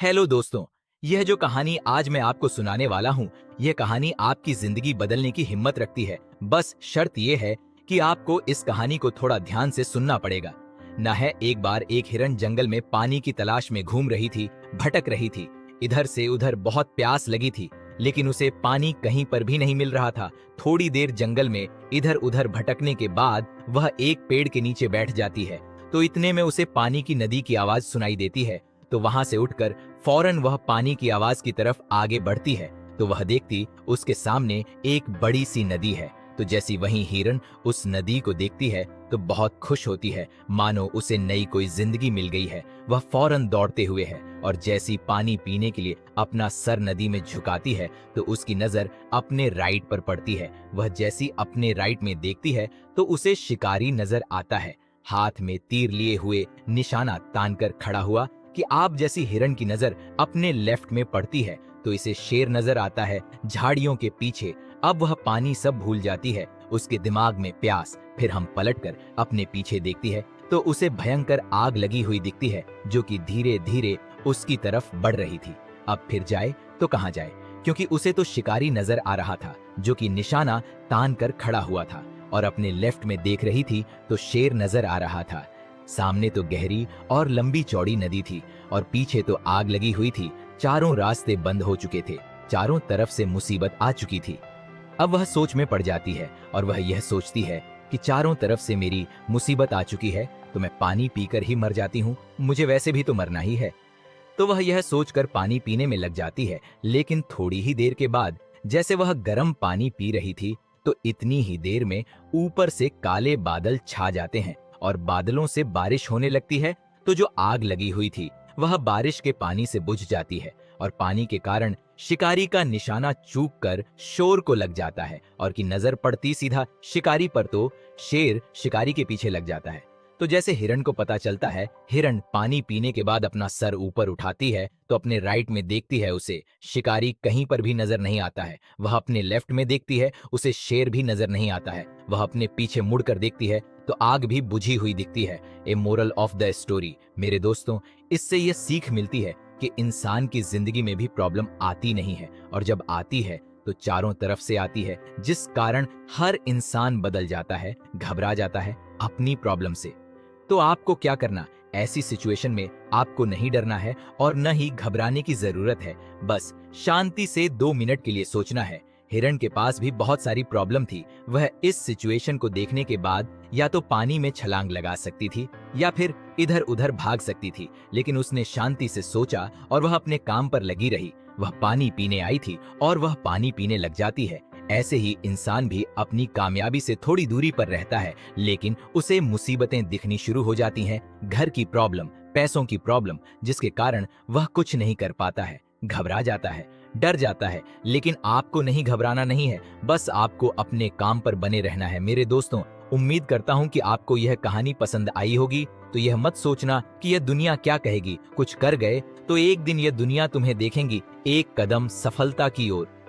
Hello दोस्तों, यह जो कहानी आज मैं आपको सुनाने वाला हूँ, यह कहानी आपकी जिंदगी बदलने की हिम्मत रखती है। बस शर्त यह है कि आपको इस कहानी को थोड़ा ध्यान से सुनना पड़ेगा। न है एक बार एक हिरन जंगल में पानी की तलाश में घूम रही थी, भटक रही थी। इधर से उधर बहुत प्यास लगी थी, लेकिन उसे पानी कहीं पर भी नहीं मिल रहा था। थोड़ी देर जंगल में इधर उधर भटकने के बाद वह एक पेड़ के नीचे बैठ जाती है, तो इतने में उसे पानी की नदी की आवाज सुनाई देती है। तो वहां से उठकर फौरन वह पानी की आवाज की तरफ आगे बढ़ती है, तो वह देखती उसके सामने एक बड़ी सी नदी है। तो जैसी वही हिरन उस नदी को देखती है तो बहुत खुश होती है, मानो उसे नई कोई जिंदगी मिल गई है। वह फौरन दौड़ते हुए है और जैसी पानी पीने के लिए अपना सर नदी में झुकाती है तो उसकी नजर अपने राइट पर पड़ती है। वह जैसी अपने राइट में देखती है तो उसे शिकारी नजर आता है, हाथ में तीर लिए हुए निशाना तानकर खड़ा हुआ। कि आप जैसी हिरन की नजर अपने लेफ्ट में पड़ती है तो इसे शेर नजर आता है झाड़ियों के पीछे। अब वह पानी सब भूल जाती है, उसके दिमाग में प्यास। फिर हम पलटकर अपने पीछे देखती है तो उसे भयंकर आग लगी हुई दिखती है, जो कि धीरे धीरे उसकी तरफ बढ़ रही थी। अब फिर जाए तो कहां जाए, क्योंकि उसे तो शिकारी नजर आ रहा था, जो कि निशाना तान कर खड़ा हुआ था। और अपने लेफ्ट में देख रही थी तो शेर नजर आ रहा था। सामने तो गहरी और लंबी चौड़ी नदी थी और पीछे तो आग लगी हुई थी। चारों रास्ते बंद हो चुके थे, चारों तरफ से मुसीबत आ चुकी थी। अब वह सोच में पड़ जाती है और वह यह सोचती है कि चारों तरफ से मेरी मुसीबत आ चुकी है तो मैं पानी पीकर ही मर जाती हूँ, मुझे वैसे भी तो मरना ही है। तो वह यह सोचकर पानी पीने में लग जाती है, लेकिन थोड़ी ही देर के बाद जैसे वह गर्म पानी पी रही थी तो इतनी ही देर में ऊपर से काले बादल छा जाते हैं और बादलों से बारिश होने लगती है। तो जो आग लगी हुई थी वह बारिश के पानी से बुझ जाती है और पानी के कारण शिकारी का निशाना चूक कर शोर को लग जाता है और की नजर पड़ती सीधा शिकारी पर तो शेर शिकारी के पीछे लग जाता है। तो जैसे हिरन को पता चलता है, हिरन पानी पीने के बाद अपना सर ऊपर उठाती है तो अपने राइट में देखती है, उसे शिकारी कहीं पर भी नजर नहीं आता है। वह अपने लेफ्ट में देखती है, उसे शेर भी नजर नहीं आता है। वह अपने पीछे मुड़कर देखती है तो आग भी बुझी हुई दिखती है। ए मोरल ऑफ द स्टोरी मेरे दोस्तों, इससे यह सीख मिलती है कि इंसान की जिंदगी में भी प्रॉब्लम आती नहीं है, और जब आती है तो चारों तरफ से आती है, जिस कारण हर इंसान बदल जाता है, घबरा जाता है अपनी प्रॉब्लम से। तो आपको क्या करना, ऐसी सिचुएशन में आपको नहीं डरना है और न ही घबराने की जरूरत है। बस शांति से 2 मिनट के लिए सोचना है। हिरन के पास भी बहुत सारी प्रॉब्लम थी। वह इस सिचुएशन को देखने के बाद या तो पानी में छलांग लगा सकती थी या फिर इधर उधर भाग सकती थी, लेकिन उसने शांति से सोचा और वह अपने काम पर लगी रही। वह पानी पीने आई थी और वह पानी पीने लग जाती है। ऐसे ही इंसान भी अपनी कामयाबी से थोड़ी दूरी पर रहता है, लेकिन उसे मुसीबतें दिखनी शुरू हो जाती हैं, घर की प्रॉब्लम, पैसों की प्रॉब्लम, जिसके कारण वह कुछ नहीं कर पाता है, घबरा जाता है, डर जाता है। लेकिन आपको नहीं घबराना नहीं है, बस आपको अपने काम पर बने रहना है। मेरे दोस्तों, उम्मीद करता हूं कि आपको यह कहानी पसंद आई होगी। तो यह मत सोचना कि यह दुनिया क्या कहेगी, कुछ कर गए तो एक दिन यह दुनिया तुम्हें देखेंगी एक कदम सफलता की ओर।